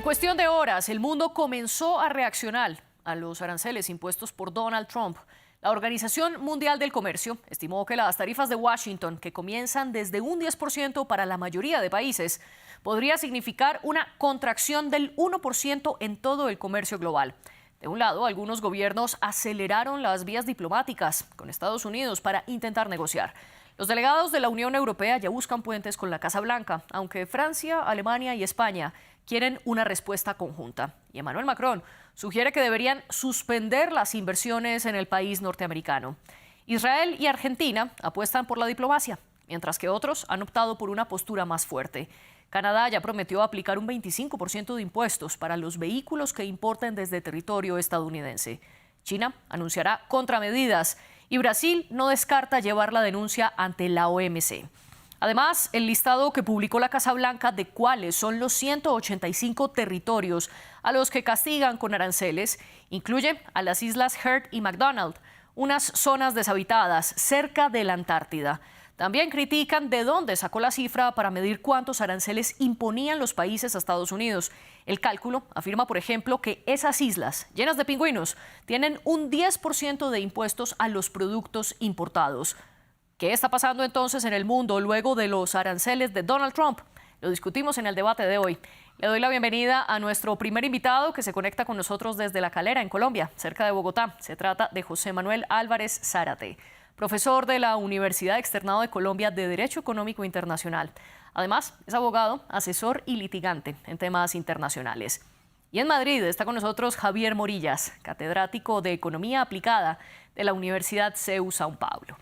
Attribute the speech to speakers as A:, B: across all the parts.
A: cuestión de horas, el mundo comenzó a reaccionar a los aranceles impuestos por Donald Trump. La Organización Mundial del Comercio estimó que las tarifas de Washington, que comienzan desde un 10% para la mayoría de países, podría significar una contracción del 1% en todo el comercio global. De un lado, algunos gobiernos aceleraron las vías diplomáticas con Estados Unidos para intentar negociar. Los delegados de la Unión Europea ya buscan puentes con la Casa Blanca, aunque Francia, Alemania y España quieren una respuesta conjunta. Y Emmanuel Macron sugiere que deberían suspender las inversiones en el país norteamericano. Israel y Argentina apuestan por la diplomacia, mientras que otros han optado por una postura más fuerte. Canadá ya prometió aplicar un 25% de impuestos para los vehículos que importen desde territorio estadounidense. China anunciará contramedidas y Brasil no descarta llevar la denuncia ante la OMC. Además, el listado que publicó la Casa Blanca de cuáles son los 185 territorios a los que castigan con aranceles incluye a las islas Heard y McDonald, unas zonas deshabitadas cerca de la Antártida. También critican de dónde sacó la cifra para medir cuántos aranceles imponían los países a Estados Unidos. El cálculo afirma, por ejemplo, que esas islas, llenas de pingüinos, tienen un 10% de impuestos a los productos importados. ¿Qué está pasando entonces en el mundo luego de los aranceles de Donald Trump? Lo discutimos en el debate de hoy. Le doy la bienvenida a nuestro primer invitado que se conecta con nosotros desde La Calera, en Colombia, cerca de Bogotá. Se trata de José Manuel Álvarez Zárate, profesor de la Universidad Externado de Colombia de Derecho Económico Internacional. Además, es abogado, asesor y litigante en temas internacionales. Y en Madrid está con nosotros Javier Morillas, catedrático de Economía Aplicada de la Universidad CEU São Paulo.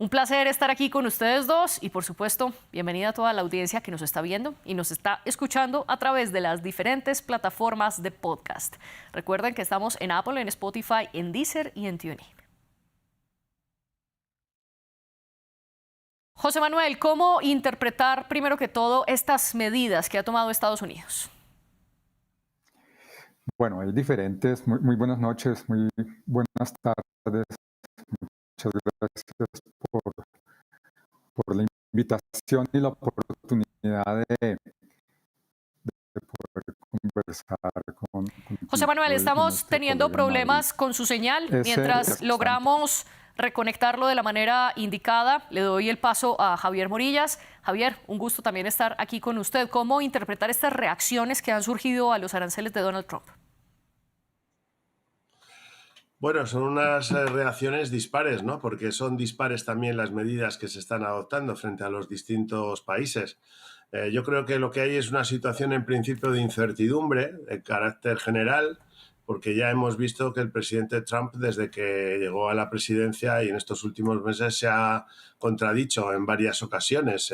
A: Un placer estar aquí con ustedes dos y, por supuesto, bienvenida a toda la audiencia que nos está viendo y nos está escuchando a través de las diferentes plataformas de podcast. Recuerden que estamos en Apple, en Spotify, en Deezer y en TuneIn. José Manuel, ¿cómo interpretar, primero que todo, estas medidas que ha tomado Estados Unidos?
B: Bueno, hay diferentes. Muy buenas noches, muy buenas tardes. Muchas gracias por la invitación y la oportunidad de poder conversar con
A: José Manuel, estamos teniendo problemas con su señal. Mientras logramos reconectarlo de la manera indicada, le doy el paso a Javier Morillas. Javier, un gusto también estar aquí con usted. ¿Cómo interpretar estas reacciones que han surgido a los aranceles de Donald Trump?
C: Bueno, son unas reacciones dispares, ¿no? Porque son dispares también las medidas que se están adoptando frente a los distintos países. Yo creo que lo que hay es una situación en principio de incertidumbre de carácter general, porque ya hemos visto que el presidente Trump, desde que llegó a la presidencia y en estos últimos meses, se ha contradicho en varias ocasiones.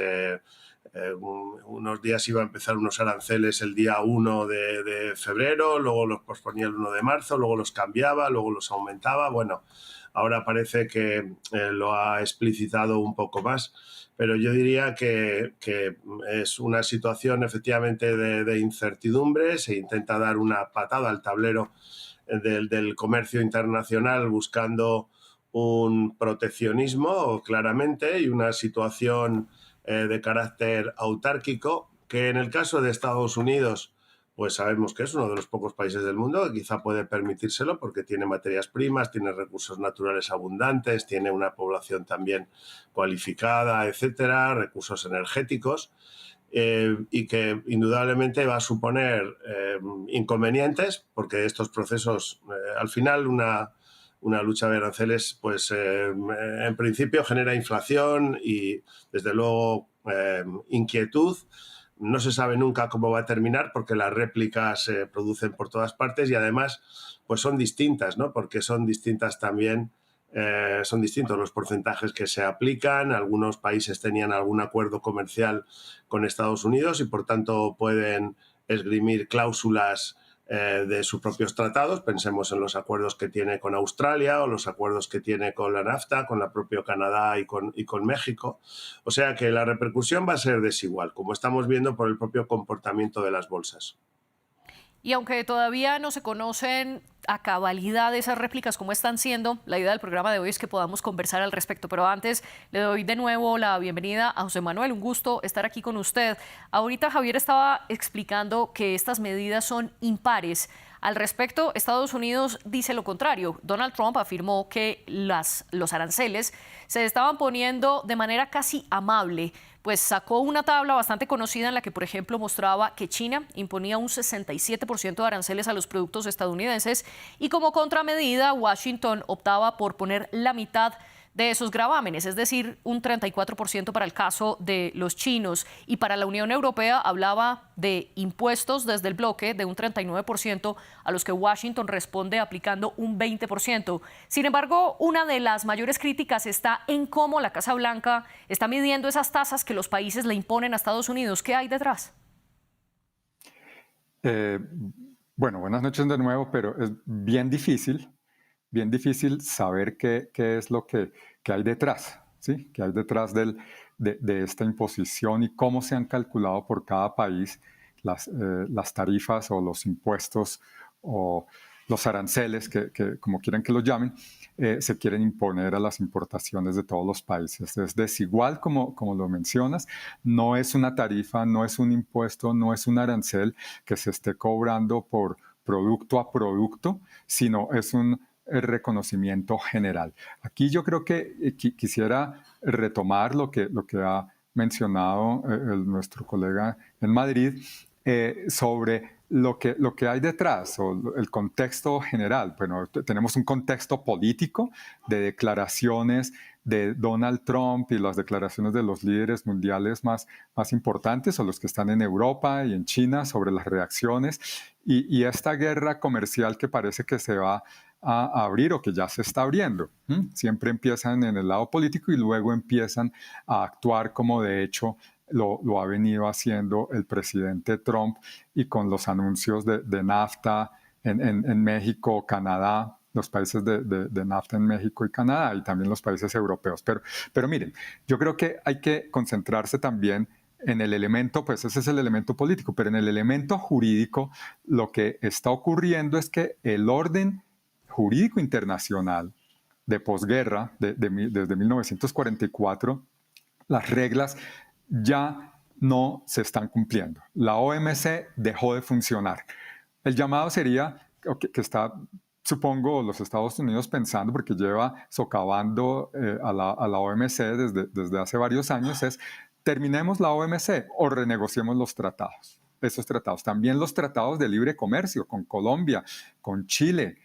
C: Unos días iba a empezar unos aranceles el día 1 de febrero, luego los posponía el 1 de marzo, luego los cambiaba, luego los aumentaba. Bueno, ahora parece que lo ha explicitado un poco más, pero yo diría que es una situación efectivamente de incertidumbre. Se intenta dar una patada al tablero del comercio internacional buscando un proteccionismo claramente y una situación de carácter autárquico, que en el caso de Estados Unidos, pues sabemos que es uno de los pocos países del mundo que quizá puede permitírselo porque tiene materias primas, tiene recursos naturales abundantes, tiene una población también cualificada, etcétera, recursos energéticos, y que indudablemente va a suponer inconvenientes porque estos procesos, al final una lucha de aranceles, pues en principio genera inflación y desde luego inquietud. No se sabe nunca cómo va a terminar porque las réplicas se producen por todas partes y además pues son distintas, ¿no? Porque son distintas también, son distintos los porcentajes que se aplican. Algunos países tenían algún acuerdo comercial con Estados Unidos y por tanto pueden esgrimir cláusulas de sus propios tratados. Pensemos en los acuerdos que tiene con Australia o los acuerdos que tiene con la NAFTA, con la propia Canadá y con México. O sea que la repercusión va a ser desigual, como estamos viendo por el propio comportamiento de las bolsas.
A: Y aunque todavía no se conocen a cabalidad esas réplicas como están siendo, la idea del programa de hoy es que podamos conversar al respecto. Pero antes le doy de nuevo la bienvenida a José Manuel. Un gusto estar aquí con usted. Ahorita Javier estaba explicando que estas medidas son impares. Al respecto, Estados Unidos dice lo contrario. Donald Trump afirmó que los aranceles se estaban poniendo de manera casi amable, pues sacó una tabla bastante conocida en la que, por ejemplo, mostraba que China imponía un 67% de aranceles a los productos estadounidenses y como contramedida Washington optaba por poner la mitad de esos gravámenes, es decir, un 34% para el caso de los chinos. Y para la Unión Europea hablaba de impuestos desde el bloque de un 39% a los que Washington responde aplicando un 20%. Sin embargo, una de las mayores críticas está en cómo la Casa Blanca está midiendo esas tasas que los países le imponen a Estados Unidos. ¿Qué hay detrás?
B: Bueno, buenas noches de nuevo, pero es bien difícil saber qué es lo que hay detrás, ¿sí? ¿Qué hay detrás de esta imposición y cómo se han calculado por cada país las tarifas o los impuestos o los aranceles, que como quieran que los llamen, se quieren imponer a las importaciones de todos los países. Es desigual, como lo mencionas, no es una tarifa, no es un impuesto, no es un arancel que se esté cobrando por producto a producto, sino es un reconocimiento general. Aquí yo creo que quisiera retomar lo que ha mencionado nuestro colega en Madrid sobre lo que hay detrás o el contexto general. Bueno, tenemos un contexto político de declaraciones de Donald Trump y las declaraciones de los líderes mundiales más importantes o los que están en Europa y en China sobre las reacciones y esta guerra comercial que parece que se va a abrir o que ya se está abriendo. Siempre empiezan en el lado político y luego empiezan a actuar como de hecho lo ha venido haciendo el presidente Trump y con los anuncios de NAFTA en México, Canadá, los países de NAFTA en México y Canadá y también los países europeos. Pero miren, yo creo que hay que concentrarse también en el elemento, pues ese es el elemento político, pero en el elemento jurídico lo que está ocurriendo es que el orden jurídico internacional de posguerra, desde 1944, las reglas ya no se están cumpliendo. La OMC dejó de funcionar. El llamado sería, que está, supongo, los Estados Unidos pensando, porque lleva socavando a la OMC desde hace varios años, es terminemos la OMC o renegociemos los tratados. Esos tratados, también los tratados de libre comercio con Colombia, con Chile,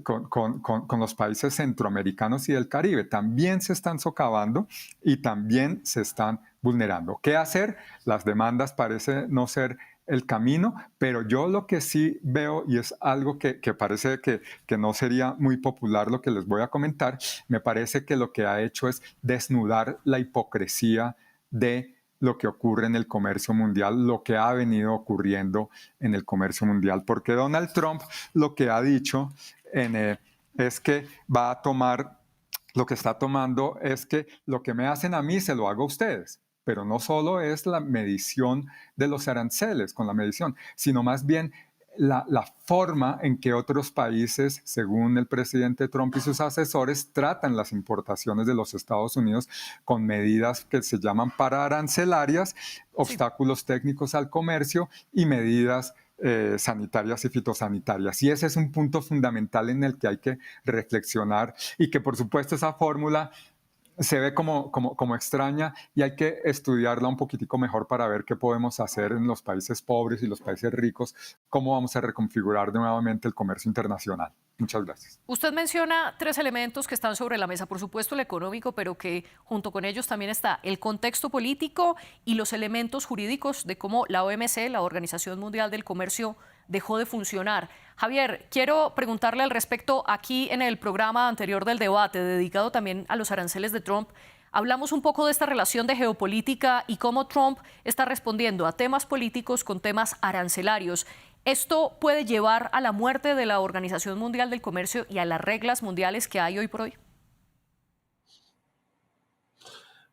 B: con los países centroamericanos y del Caribe. También se están socavando y también se están vulnerando. ¿Qué hacer? Las demandas parece no ser el camino, pero yo lo que sí veo, y es algo que parece que no sería muy popular lo que les voy a comentar, me parece que lo que ha hecho es desnudar la hipocresía de lo que ocurre en el comercio mundial, lo que ha venido ocurriendo en el comercio mundial, porque Donald Trump lo que ha dicho es que va a tomar, lo que está tomando es que lo que me hacen a mí se lo hago a ustedes, pero no solo es la medición de los aranceles con la medición, sino más bien la forma en que otros países, según el presidente Trump y sus asesores, tratan las importaciones de los Estados Unidos con medidas que se llaman pararancelarias, obstáculos técnicos al comercio y medidas sanitarias y fitosanitarias. Y ese es un punto fundamental en el que hay que reflexionar y que, por supuesto, esa fórmula se ve como extraña y hay que estudiarla un poquitico mejor para ver qué podemos hacer en los países pobres y los países ricos, cómo vamos a reconfigurar nuevamente el comercio internacional. Muchas gracias.
A: Usted menciona tres elementos que están sobre la mesa, por supuesto el económico, pero que junto con ellos también está el contexto político y los elementos jurídicos de cómo la OMC, la Organización Mundial del Comercio, dejó de funcionar. Javier, quiero preguntarle al respecto. Aquí en el programa anterior del debate, dedicado también a los aranceles de Trump, hablamos un poco de esta relación de geopolítica y cómo Trump está respondiendo a temas políticos con temas arancelarios. ¿Esto puede llevar a la muerte de la Organización Mundial del Comercio y a las reglas mundiales que hay hoy por hoy?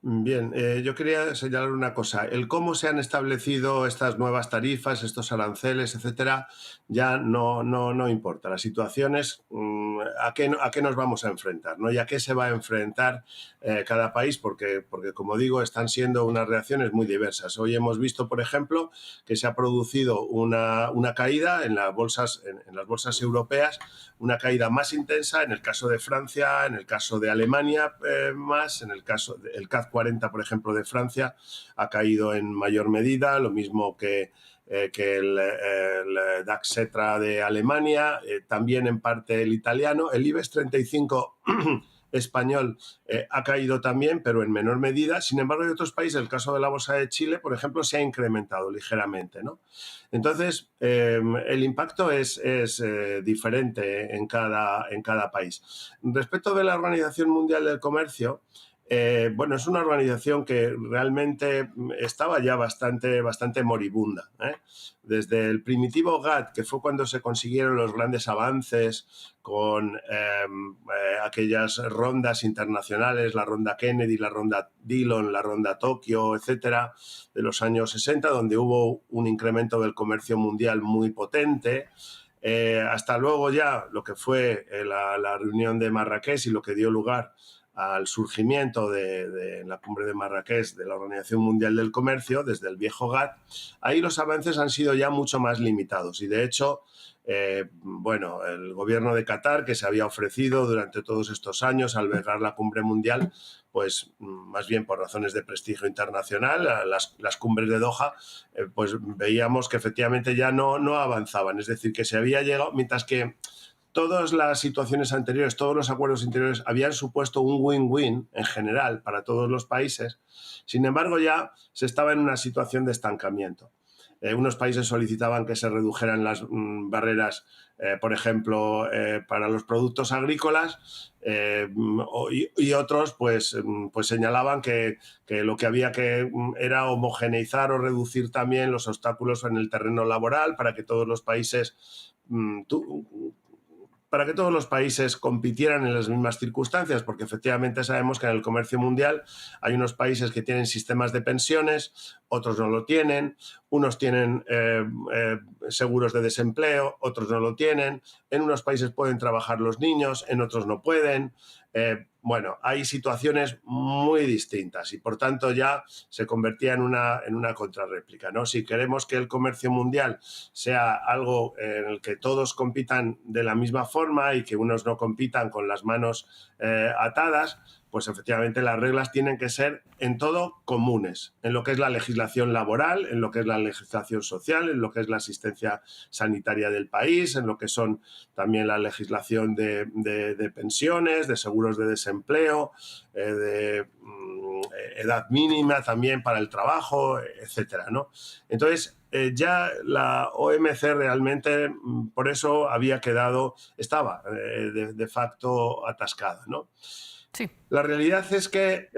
C: Bien, yo quería señalar una cosa. El cómo se han establecido estas nuevas tarifas, estos aranceles, etcétera, ya no importa. La situación es a qué nos vamos a enfrentar, ¿no? Y a qué se va a enfrentar cada país, porque, como digo, están siendo unas reacciones muy diversas. Hoy hemos visto, por ejemplo, que se ha producido una caída en las bolsas europeas, una caída más intensa en el caso de Francia, en el caso de Alemania más, en el caso del CAC 40, por ejemplo, de Francia, ha caído en mayor medida, lo mismo que el DAX Xetra de Alemania, también en parte el italiano. El IBEX 35 español ha caído también, pero en menor medida. Sin embargo, en otros países, el caso de la bolsa de Chile, por ejemplo, se ha incrementado ligeramente, ¿no? Entonces, el impacto es diferente en cada país. Respecto de la Organización Mundial del Comercio, bueno, es una organización que realmente estaba ya bastante moribunda, ¿eh? Desde el primitivo GATT, que fue cuando se consiguieron los grandes avances con aquellas rondas internacionales, la ronda Kennedy, la ronda Dillon, la ronda Tokio, etcétera, de los años 60, donde hubo un incremento del comercio mundial muy potente. Hasta luego ya lo que fue la reunión de Marrakech y lo que dio lugar al surgimiento de la cumbre de Marrakech de la Organización Mundial del Comercio, desde el viejo GATT, ahí los avances han sido ya mucho más limitados y de hecho, bueno, el gobierno de Qatar, que se había ofrecido durante todos estos años a albergar la cumbre mundial, pues más bien por razones de prestigio internacional, las cumbres de Doha, pues veíamos que efectivamente ya no avanzaban, es decir, que se había llegado, mientras que todas las situaciones anteriores, todos los acuerdos anteriores habían supuesto un win-win en general para todos los países. Sin embargo, ya se estaba en una situación de estancamiento. Unos países solicitaban que se redujeran las barreras, por ejemplo, para los productos agrícolas y otros pues señalaban que lo que había que era homogeneizar o reducir también los obstáculos en el terreno laboral para que todos los países compitieran en las mismas circunstancias, porque efectivamente sabemos que en el comercio mundial hay unos países que tienen sistemas de pensiones, otros no lo tienen, unos tienen seguros de desempleo, otros no lo tienen, en unos países pueden trabajar los niños, en otros no pueden. Bueno, hay situaciones muy distintas y por tanto ya se convertía en una contrarréplica, ¿no? Si queremos que el comercio mundial sea algo en el que todos compitan de la misma forma y que unos no compitan con las manos atadas, pues efectivamente las reglas tienen que ser en todo comunes, en lo que es la legislación laboral, en lo que es la legislación social, en lo que es la asistencia sanitaria del país, en lo que son también la legislación de pensiones, de seguros de desempleo, de edad mínima también para el trabajo, etcétera, ¿no? Entonces, ya la OMC realmente, por eso estaba de facto atascada, ¿no?
A: Sí.
C: La realidad es que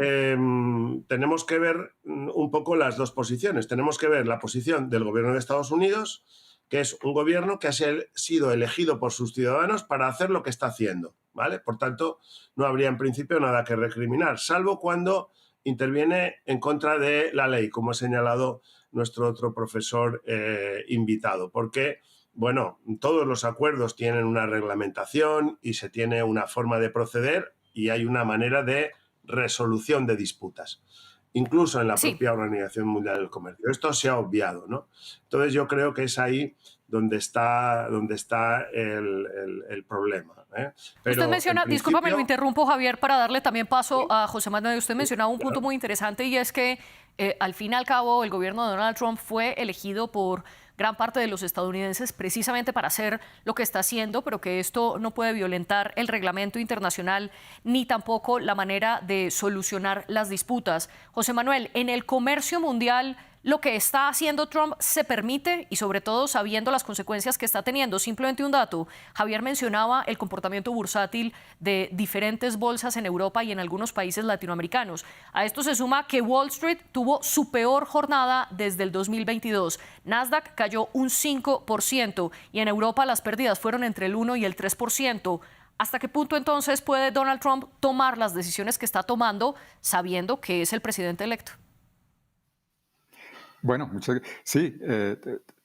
C: tenemos que ver un poco las dos posiciones. Tenemos que ver la posición del gobierno de Estados Unidos, que es un gobierno que ha sido elegido por sus ciudadanos para hacer lo que está haciendo, ¿vale? Por tanto, no habría en principio nada que recriminar, salvo cuando interviene en contra de la ley, como ha señalado nuestro otro profesor invitado, porque, bueno, todos los acuerdos tienen una reglamentación y se tiene una forma de proceder y hay una manera de resolución de disputas, incluso en la propia Organización Mundial del Comercio. Esto se ha obviado, ¿no? Entonces yo creo que es ahí donde está el problema, ¿eh? Pero
A: usted menciona, discúlpame, lo interrumpo, Javier, para darle también paso a José Manuel. Usted mencionaba un punto muy interesante y es que al fin y al cabo el gobierno de Donald Trump fue elegido por gran parte de los estadounidenses precisamente para hacer lo que está haciendo, pero que esto no puede violentar el reglamento internacional ni tampoco la manera de solucionar las disputas. José Manuel, en el comercio mundial, lo que está haciendo Trump se permite y sobre todo sabiendo las consecuencias que está teniendo. Simplemente un dato, Javier mencionaba el comportamiento bursátil de diferentes bolsas en Europa y en algunos países latinoamericanos. A esto se suma que Wall Street tuvo su peor jornada desde el 2022. Nasdaq cayó un 5% y en Europa las pérdidas fueron entre el 1 y el 3%. ¿Hasta qué punto entonces puede Donald Trump tomar las decisiones que está tomando sabiendo que es el presidente electo?
B: Bueno, sí,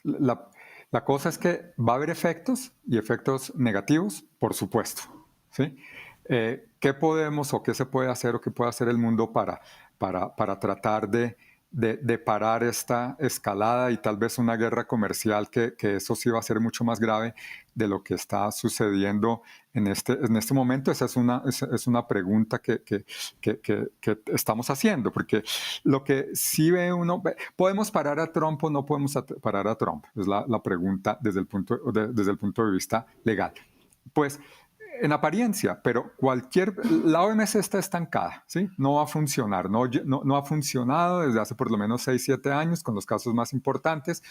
B: la cosa es que va a haber efectos y efectos negativos, por supuesto, ¿sí? ¿Qué podemos o qué se puede hacer o qué puede hacer el mundo para tratar de parar esta escalada y tal vez una guerra comercial que eso sí va a ser mucho más grave de lo que está sucediendo en este momento? Esa es una pregunta que estamos haciendo, porque lo que sí ve uno, ¿podemos parar a Trump o no podemos parar a Trump? Es la pregunta desde el punto de vista legal. Pues en apariencia, pero la OMS está estancada, ¿sí? No va a funcionar, no ha funcionado desde hace por lo menos 6, 7 años con los casos más importantes.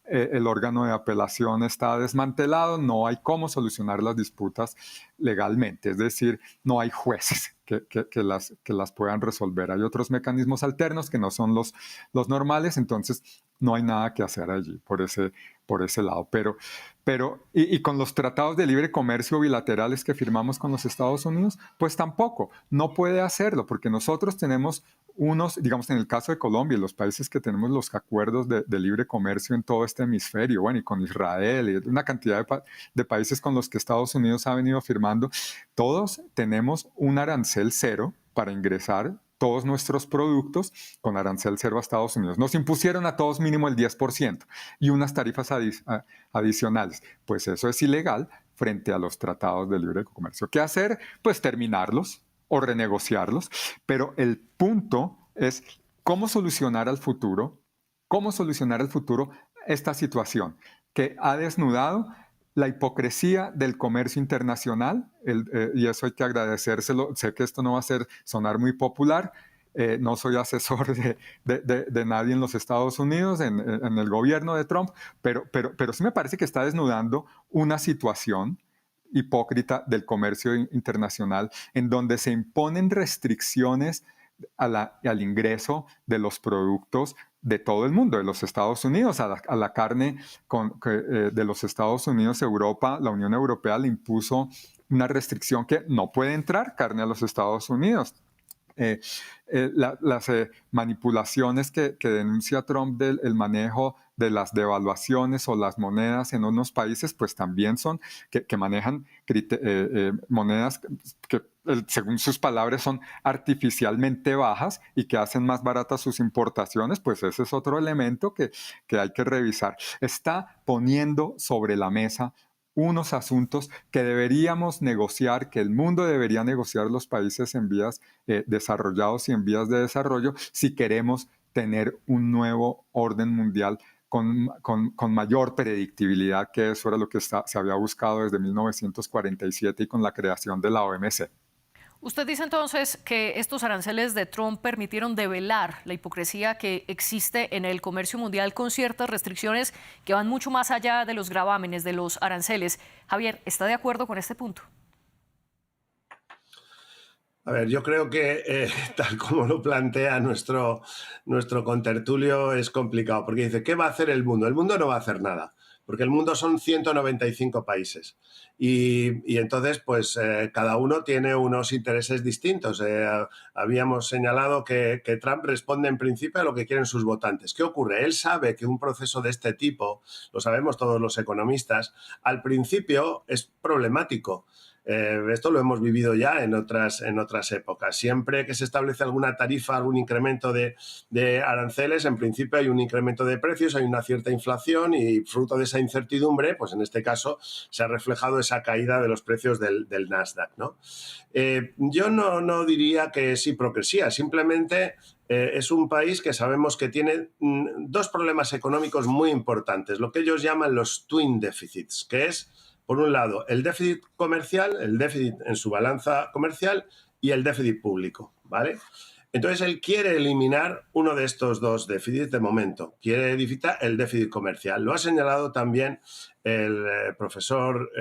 B: El órgano de apelación está desmantelado, no hay cómo solucionar las disputas legalmente, es decir, no hay jueces que las puedan resolver. Hay otros mecanismos alternos que no son los normales, entonces no hay nada que hacer allí por ese lado. Y con los tratados de libre comercio bilaterales que firmamos con los Estados Unidos, pues tampoco, no puede hacerlo, porque nosotros tenemos digamos en el caso de Colombia y los países que tenemos los acuerdos de libre comercio en todo este hemisferio, bueno, y con Israel y una cantidad de países con los que Estados Unidos ha venido firmando, todos tenemos un arancel cero para ingresar todos nuestros productos con arancel cero a Estados Unidos. Nos impusieron a todos mínimo el 10% y unas tarifas adicionales. Pues eso es ilegal frente a los tratados de libre comercio. ¿Qué hacer? Pues terminarlos o renegociarlos, pero el punto es cómo solucionar al futuro esta situación que ha desnudado la hipocresía del comercio internacional, y eso hay que agradecérselo. Sé que esto no va a sonar muy popular, no soy asesor de nadie en los Estados Unidos, en el gobierno de Trump, pero sí me parece que está desnudando una situación hipócrita del comercio internacional en donde se imponen restricciones al ingreso de los productos de todo el mundo, de los Estados Unidos, a la carne de los Estados Unidos. Europa, la Unión Europea le impuso una restricción que no puede entrar carne a los Estados Unidos. Las manipulaciones que denuncia Trump del manejo de las devaluaciones o las monedas en unos países, pues también son que manejan monedas que, según sus palabras, son artificialmente bajas y que hacen más baratas sus importaciones. Pues ese es otro elemento que hay que revisar. Está poniendo sobre la mesa unos asuntos que deberíamos negociar, que el mundo debería negociar, los países en vías desarrollados y en vías de desarrollo, si queremos tener un nuevo orden mundial con mayor predictibilidad, que eso era lo que se había buscado desde 1947 y con la creación de la OMC.
A: Usted dice entonces que estos aranceles de Trump permitieron develar la hipocresía que existe en el comercio mundial con ciertas restricciones que van mucho más allá de los gravámenes, de los aranceles. Javier, ¿está de acuerdo con este punto?
C: A ver, yo creo que tal como lo plantea nuestro contertulio es complicado, porque dice, ¿qué va a hacer el mundo? El mundo no va a hacer nada, porque el mundo son 195 países y entonces pues cada uno tiene unos intereses distintos. Habíamos señalado que Trump responde en principio a lo que quieren sus votantes. ¿Qué ocurre? Él sabe que un proceso de este tipo, lo sabemos todos los economistas, al principio es problemático. Esto lo hemos vivido ya en otras épocas. Siempre que se establece alguna tarifa, algún incremento de aranceles, en principio hay un incremento de precios, hay una cierta inflación y fruto de esa incertidumbre, pues en este caso se ha reflejado esa caída de los precios del Nasdaq, ¿no? Yo no diría que es hipocresía, simplemente es un país que sabemos que tiene dos problemas económicos muy importantes, lo que ellos llaman los twin deficits, que es, por un lado, el déficit comercial, el déficit en su balanza comercial y el déficit público, ¿vale? Entonces, él quiere eliminar uno de estos dos déficits de momento. Quiere evitar el déficit comercial. Lo ha señalado también el profesor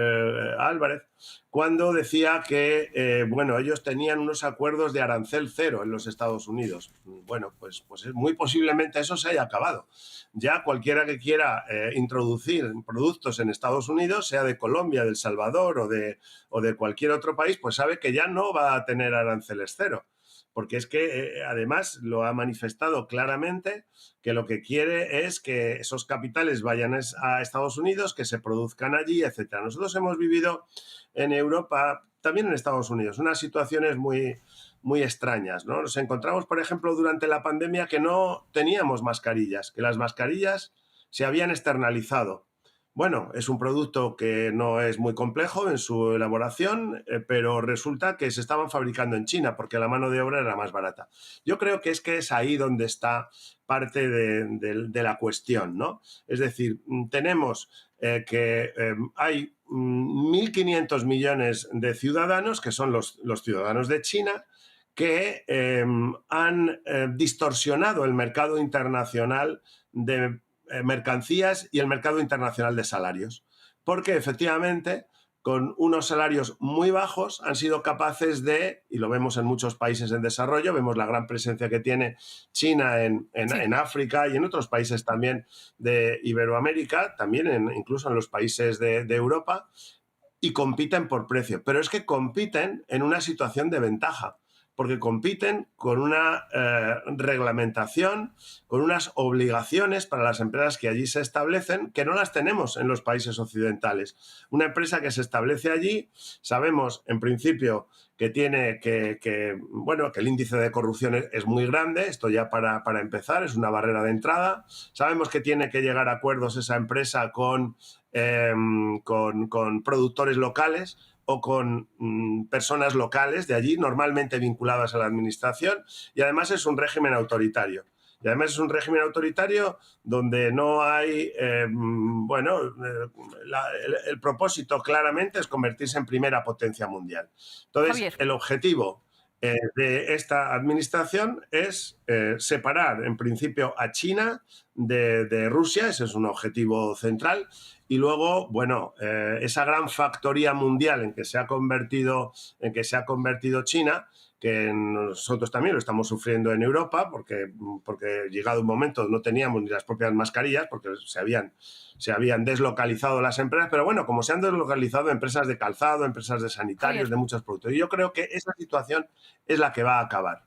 C: Álvarez cuando decía que, bueno, ellos tenían unos acuerdos de arancel cero en los Estados Unidos. Bueno, pues muy posiblemente eso se haya acabado. Ya cualquiera que quiera introducir productos en Estados Unidos, sea de Colombia, de El Salvador o de cualquier otro país, pues sabe que ya no va a tener aranceles cero. Porque es que además lo ha manifestado claramente que lo que quiere es que esos capitales vayan a Estados Unidos, que se produzcan allí, etcétera. Nosotros hemos vivido en Europa, también en Estados Unidos, unas situaciones muy extrañas, ¿no? Nos encontramos, por ejemplo, durante la pandemia que no teníamos mascarillas, que las mascarillas se habían externalizado. Bueno, es un producto que no es muy complejo en su elaboración, pero resulta que se estaban fabricando en China porque la mano de obra era más barata. Yo creo que es ahí donde está parte de la cuestión, ¿no? Es decir, tenemos que hay 1.500 millones de ciudadanos, que son los ciudadanos de China, que han distorsionado el mercado internacional de mercancías y el mercado internacional de salarios. Porque efectivamente, con unos salarios muy bajos, han sido capaces de, y lo vemos en muchos países en desarrollo, vemos la gran presencia que tiene China en África y en otros países también de Iberoamérica, también incluso en los países de Europa, y compiten por precio. Pero es que compiten en una situación de ventaja, porque compiten con una reglamentación, con unas obligaciones para las empresas que allí se establecen, que no las tenemos en los países occidentales. Una empresa que se establece allí, sabemos en principio que tiene bueno, que el índice de corrupción es muy grande, esto ya para empezar, es una barrera de entrada. Sabemos que tiene que llegar a acuerdos esa empresa con productores locales o con personas locales de allí, normalmente vinculadas a la administración, y además es un régimen autoritario. Y además es un régimen autoritario donde no hay, el propósito claramente es convertirse en primera potencia mundial. Entonces,
A: Javier.
C: el objetivo de esta administración es separar en principio a China de Rusia, ese es un objetivo central, y luego, bueno, esa gran factoría mundial en que se ha convertido China, que nosotros también lo estamos sufriendo en Europa, porque llegado un momento no teníamos ni las propias mascarillas, porque se habían deslocalizado las empresas, pero bueno, como se han deslocalizado empresas de calzado, empresas de sanitarios,
A: Javier.
C: de muchos productos. Y yo creo que esa situación es la que va a acabar.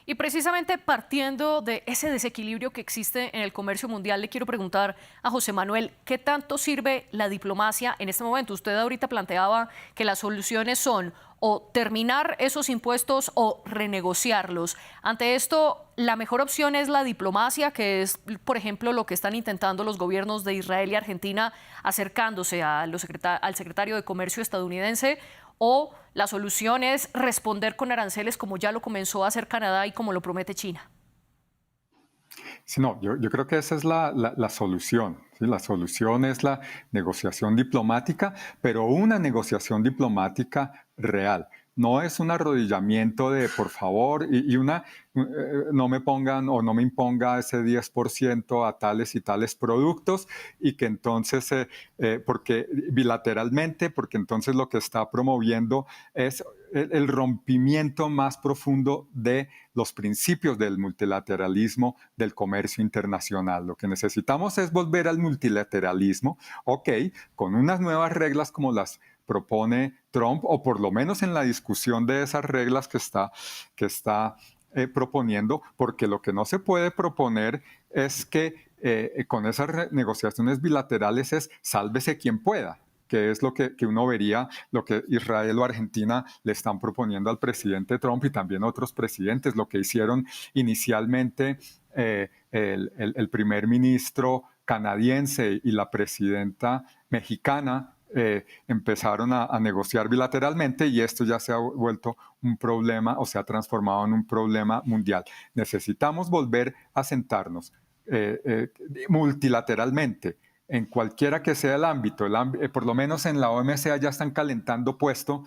A: Y precisamente partiendo de ese desequilibrio que existe en el comercio mundial, le quiero preguntar a José Manuel, ¿qué tanto sirve la diplomacia en este momento? Usted ahorita planteaba que las soluciones son o terminar esos impuestos o renegociarlos. Ante esto, la mejor opción es la diplomacia, que es, por ejemplo, lo que están intentando los gobiernos de Israel y Argentina acercándose al secretario de Comercio estadounidense, o la solución es responder con aranceles como ya lo comenzó a hacer Canadá y como lo promete China.
B: Sí, no, yo creo que esa es la solución. ¿Sí? La solución es la negociación diplomática, pero una negociación diplomática real. No es un arrodillamiento de por favor no me pongan o no me imponga ese 10% a tales y tales productos y que entonces, porque bilateralmente, porque entonces lo que está promoviendo es el rompimiento más profundo de los principios del multilateralismo del comercio internacional. Lo que necesitamos es volver al multilateralismo, ok, con unas nuevas reglas como las propone Trump, o por lo menos en la discusión de esas reglas que está proponiendo, porque lo que no se puede proponer es que con esas negociaciones bilaterales es sálvese quien pueda, que es lo que uno vería, lo que Israel o Argentina le están proponiendo al presidente Trump y también a otros presidentes, lo que hicieron inicialmente el primer ministro canadiense y la presidenta mexicana, empezaron a negociar bilateralmente y esto ya se ha vuelto un problema o se ha transformado en un problema mundial. Necesitamos volver a sentarnos multilateralmente en cualquiera que sea el ámbito, por lo menos en la OMC ya están calentando puesto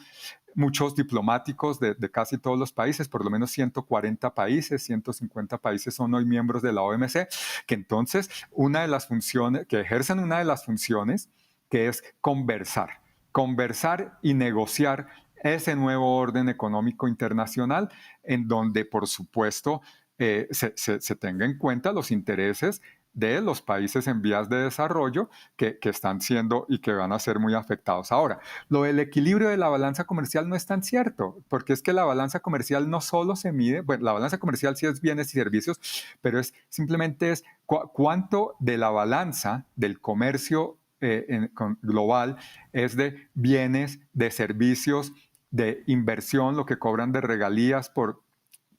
B: muchos diplomáticos de casi todos los países, por lo menos 140 países, 150 países son hoy miembros de la OMC, que entonces una de las funciones, que ejercen una de las funciones, que es conversar y negociar ese nuevo orden económico internacional en donde, por supuesto, se tenga en cuenta los intereses de los países en vías de desarrollo que están siendo y que van a ser muy afectados. Ahora, lo del equilibrio de la balanza comercial no es tan cierto, porque es que la balanza comercial no solo se mide, bueno, la balanza comercial sí es bienes y servicios, pero simplemente es cuánto de la balanza del comercio global es de bienes, de servicios, de inversión, lo que cobran de regalías por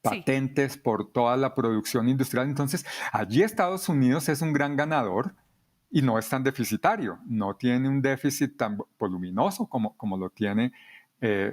B: patentes, sí, por toda la producción industrial. Entonces, allí Estados Unidos es un gran ganador y no es tan deficitario, no tiene un déficit tan voluminoso como lo tiene,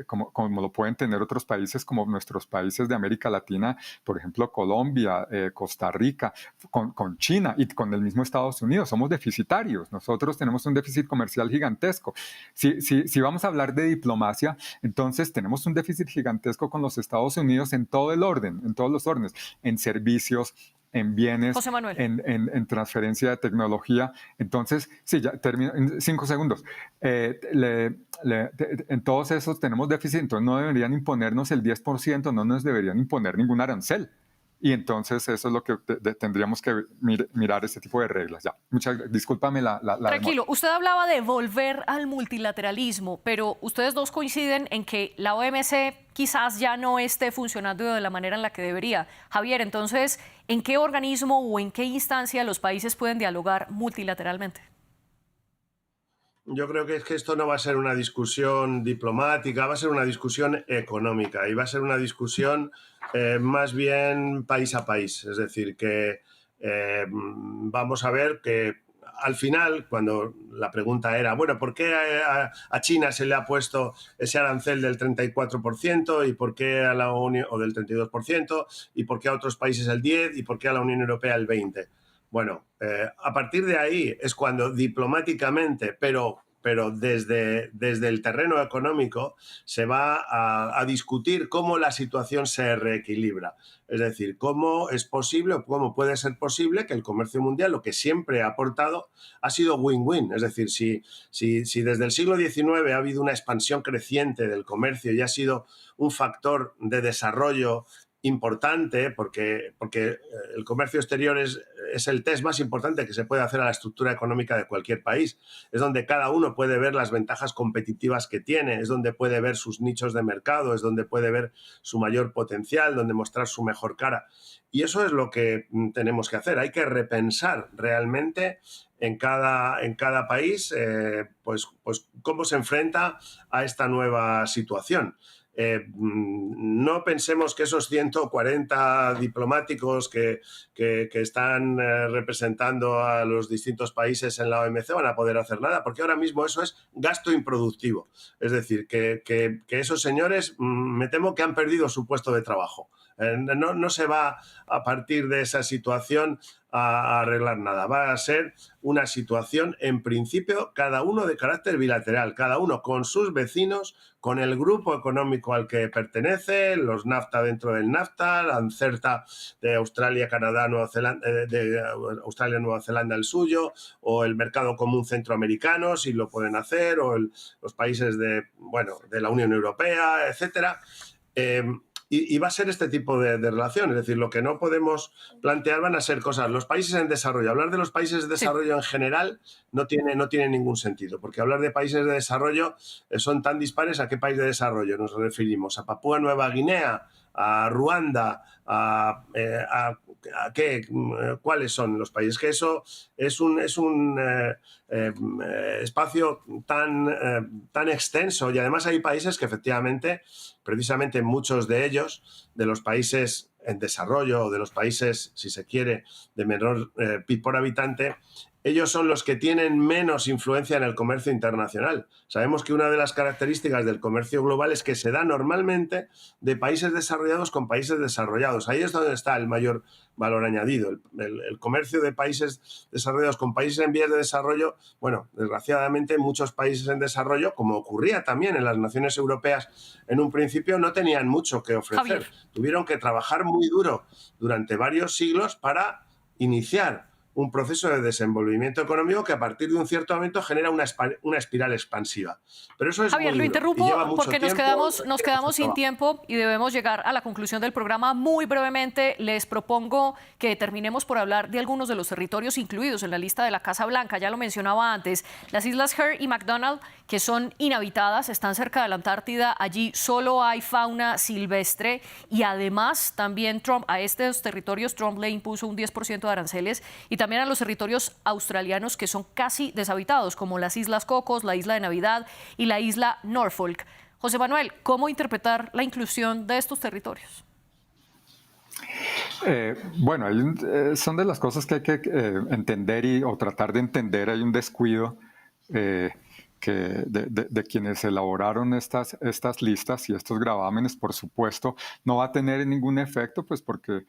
B: como lo pueden tener otros países como nuestros países de América Latina, por ejemplo, Colombia, Costa Rica, con China y con el mismo Estados Unidos. Somos deficitarios, nosotros tenemos un déficit comercial gigantesco. Si vamos a hablar de diplomacia, entonces tenemos un déficit gigantesco con los Estados Unidos en todo el orden, en todos los órdenes, en servicios, en bienes, en transferencia de tecnología. Entonces, sí, ya termino en 5 segundos. En todos esos tenemos déficit, entonces no deberían imponernos el 10%, no nos deberían imponer ningún arancel. Y entonces eso es lo que tendríamos que mirar, este tipo de reglas. Ya, discúlpame la
A: Tranquilo,
B: demora.
A: usted hablaba de volver al multilateralismo, pero ustedes dos coinciden en que la OMC quizás ya no esté funcionando de la manera en la que debería. Javier, entonces, ¿en qué organismo o en qué instancia los países pueden dialogar multilateralmente?
C: Yo creo que es que esto no va a ser una discusión diplomática, va a ser una discusión económica y va a ser una discusión más bien país a país. Es decir, que vamos a ver que al final, cuando la pregunta era, bueno, ¿por qué a China se le ha puesto ese arancel del 34% y por qué a la Unión, o del 32%, y por qué a otros países el 10% y por qué a la Unión Europea el 20%? Bueno, a partir de ahí es cuando diplomáticamente, pero desde el terreno económico, se va a discutir cómo la situación se reequilibra. Es decir, cómo es posible o cómo puede ser posible que el comercio mundial, lo que siempre ha aportado, ha sido win-win. Es decir, si desde el siglo XIX ha habido una expansión creciente del comercio y ha sido un factor de desarrollo importante, porque el comercio exterior es el test más importante que se puede hacer a la estructura económica de cualquier país. Es donde cada uno puede ver las ventajas competitivas que tiene, es donde puede ver sus nichos de mercado, es donde puede ver su mayor potencial, donde mostrar su mejor cara. Y eso es lo que tenemos que hacer. Hay que repensar realmente en cada país pues cómo se enfrenta a esta nueva situación. No pensemos que esos 140 diplomáticos que están representando a los distintos países en la OMC van a poder hacer nada, porque ahora mismo eso es gasto improductivo. Es decir, que esos señores me temo que han perdido su puesto de trabajo. No se va a partir de esa situación a arreglar nada. Va a ser una situación, en principio, cada uno de carácter bilateral, cada uno con sus vecinos, con el grupo económico al que pertenece, los NAFTA dentro del NAFTA, la ANCERTA de Australia, Canadá, Nueva Zelanda, de Australia, Nueva Zelanda el suyo, o el Mercado Común Centroamericano, si lo pueden hacer, o los países de la Unión Europea, etcétera. Y va a ser este tipo de relación. Es decir, lo que no podemos plantear van a ser cosas. Los países en desarrollo. Hablar de los países de desarrollo en general no tiene ningún sentido, porque hablar de países de desarrollo son tan dispares. ¿A qué país de desarrollo nos referimos? ¿A Papúa Nueva Guinea? ¿A Ruanda? ¿A qué? ¿Cuáles son los países? Que eso es un espacio tan extenso, y además hay países que efectivamente, precisamente muchos de ellos, de los países en desarrollo o de los países, si se quiere, de menor PIB por habitante, ellos son los que tienen menos influencia en el comercio internacional. Sabemos que una de las características del comercio global es que se da normalmente de países desarrollados con países desarrollados. Ahí es donde está el mayor valor añadido. El comercio de países desarrollados con países en vías de desarrollo, bueno, desgraciadamente muchos países en desarrollo, como ocurría también en las naciones europeas en un principio, no tenían mucho que ofrecer.
A: Javier.
C: Tuvieron que trabajar muy duro durante varios siglos para iniciar un proceso de desenvolvimiento económico que a partir de un cierto momento genera una espiral expansiva. Pero eso es
A: Javier,
C: muy
A: lo
C: duro
A: interrumpo
C: y lleva mucho
A: porque nos
C: tiempo,
A: quedamos sin tiempo y debemos llegar a la conclusión del programa. Muy brevemente, les propongo que terminemos por hablar de algunos de los territorios incluidos en la lista de la Casa Blanca. Ya lo mencionaba antes, las islas Hare y McDonald, que son inhabitadas, están cerca de la Antártida. Allí solo hay fauna silvestre y además también Trump, a estos territorios Trump le impuso un 10% de aranceles, y también a los territorios australianos que son casi deshabitados, como las Islas Cocos, la Isla de Navidad y la Isla Norfolk. José Manuel, ¿cómo interpretar la inclusión de estos territorios?
B: Bueno, son de las cosas que hay que entender o tratar de entender. Hay un descuido de quienes elaboraron estas listas y estos gravámenes. Por supuesto, no va a tener ningún efecto, pues porque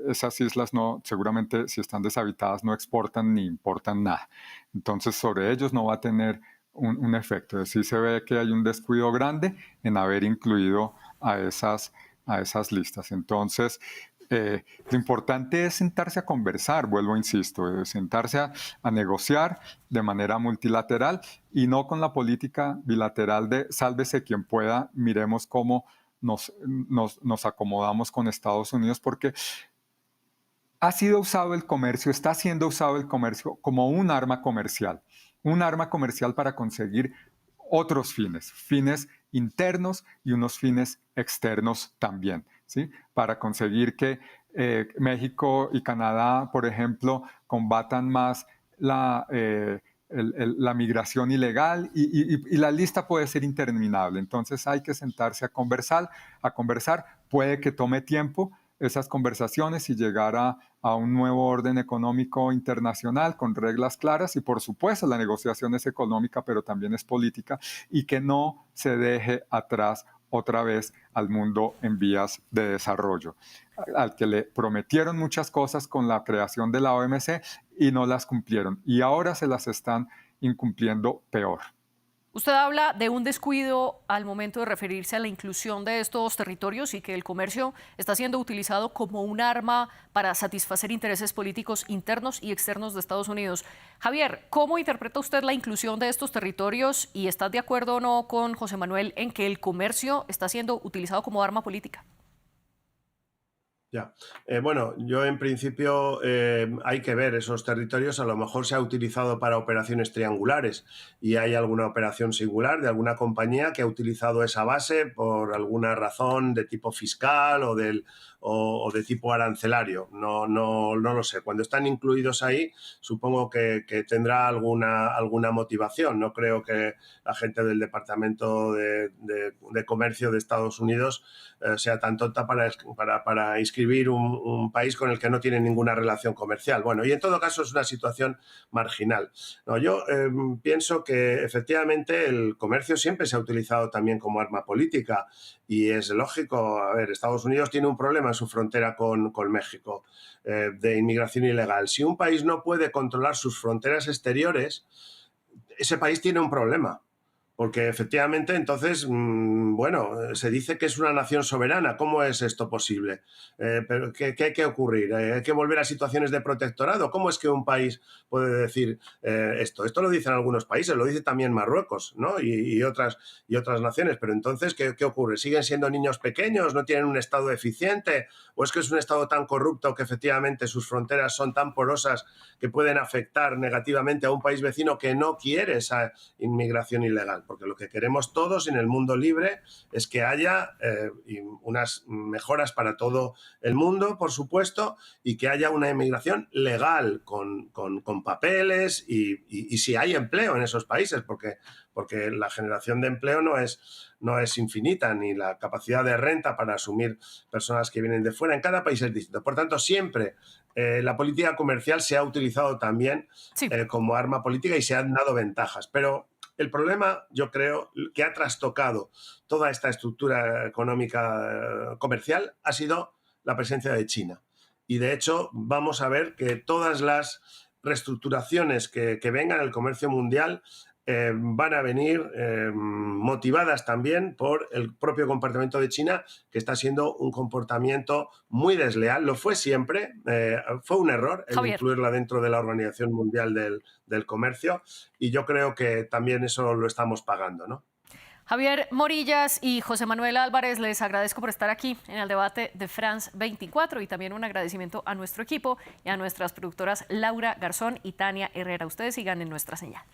B: esas islas no, seguramente si están deshabitadas no exportan ni importan nada. Entonces, sobre ellos no va a tener un efecto. Sí se ve que hay un descuido grande en haber incluido a esas listas. Entonces, lo importante es sentarse a conversar, vuelvo, insisto, sentarse a negociar de manera multilateral y no con la política bilateral de sálvese quien pueda, miremos cómo nos acomodamos con Estados Unidos, porque ha sido usado el comercio, está siendo usado el comercio como un arma comercial para conseguir otros fines internos y unos fines externos también, ¿sí? Para conseguir que México y Canadá, por ejemplo, combatan más la migración ilegal y la lista puede ser interminable. Entonces hay que sentarse a conversar. Puede que tome tiempo esas conversaciones y llegar a un nuevo orden económico internacional con reglas claras, y por supuesto la negociación es económica pero también es política, y que no se deje atrás otra vez al mundo en vías de desarrollo, al que le prometieron muchas cosas con la creación de la OMC y no las cumplieron, y ahora se las están incumpliendo peor.
A: Usted habla de un descuido al momento de referirse a la inclusión de estos territorios y que el comercio está siendo utilizado como un arma para satisfacer intereses políticos internos y externos de Estados Unidos. Javier, ¿cómo interpreta usted la inclusión de estos territorios y está de acuerdo o no con José Manuel en que el comercio está siendo utilizado como arma política?
C: Ya. Bueno, yo en principio hay que ver esos territorios. A lo mejor se ha utilizado para operaciones triangulares y hay alguna operación singular de alguna compañía que ha utilizado esa base por alguna razón de tipo fiscal o de tipo arancelario. No lo sé. Cuando están incluidos ahí, supongo que tendrá alguna motivación. No creo que la gente del Departamento de Comercio de Estados Unidos sea tan tonta para inscribir un país con el que no tiene ninguna relación comercial. Bueno, y en todo caso es una situación marginal. No, yo pienso que efectivamente el comercio siempre se ha utilizado también como arma política y es lógico. A ver, Estados Unidos tiene un problema en su frontera con México de inmigración ilegal. Si un país no puede controlar sus fronteras exteriores, ese país tiene un problema. Porque efectivamente, entonces, bueno, se dice que es una nación soberana. ¿Cómo es esto posible? Pero ¿qué hay que ocurrir? ¿Hay que volver a situaciones de protectorado? ¿Cómo es que un país puede decir esto? Esto lo dicen algunos países, lo dice también Marruecos, ¿no? Y otras naciones. Pero entonces, ¿qué ocurre? ¿Siguen siendo niños pequeños? ¿No tienen un Estado eficiente? ¿O es que es un Estado tan corrupto que efectivamente sus fronteras son tan porosas que pueden afectar negativamente a un país vecino que no quiere esa inmigración ilegal? Porque lo que queremos todos en el mundo libre es que haya unas mejoras para todo el mundo, por supuesto, y que haya una inmigración legal con papeles y si hay empleo en esos países, porque porque la generación de empleo no es infinita, ni la capacidad de renta para asumir personas que vienen de fuera. En cada país es distinto. Por tanto, siempre la política comercial se ha utilizado también
A: Sí.
C: como arma política y se han dado ventajas. Pero el problema, yo creo, que ha trastocado toda esta estructura económica comercial ha sido la presencia de China. Y de hecho, vamos a ver que todas las reestructuraciones que vengan al comercio mundial van a venir motivadas también por el propio comportamiento de China, que está siendo un comportamiento muy desleal. Lo fue siempre, fue un error el
A: Javier.
C: incluirla dentro de la Organización Mundial del Comercio, y yo creo que también eso lo estamos pagando, ¿no?
A: Javier Morillas y José Manuel Álvarez, les agradezco por estar aquí en el debate de France 24 y también un agradecimiento a nuestro equipo y a nuestras productoras Laura Garzón y Tania Herrera. Ustedes sigan en nuestra señal.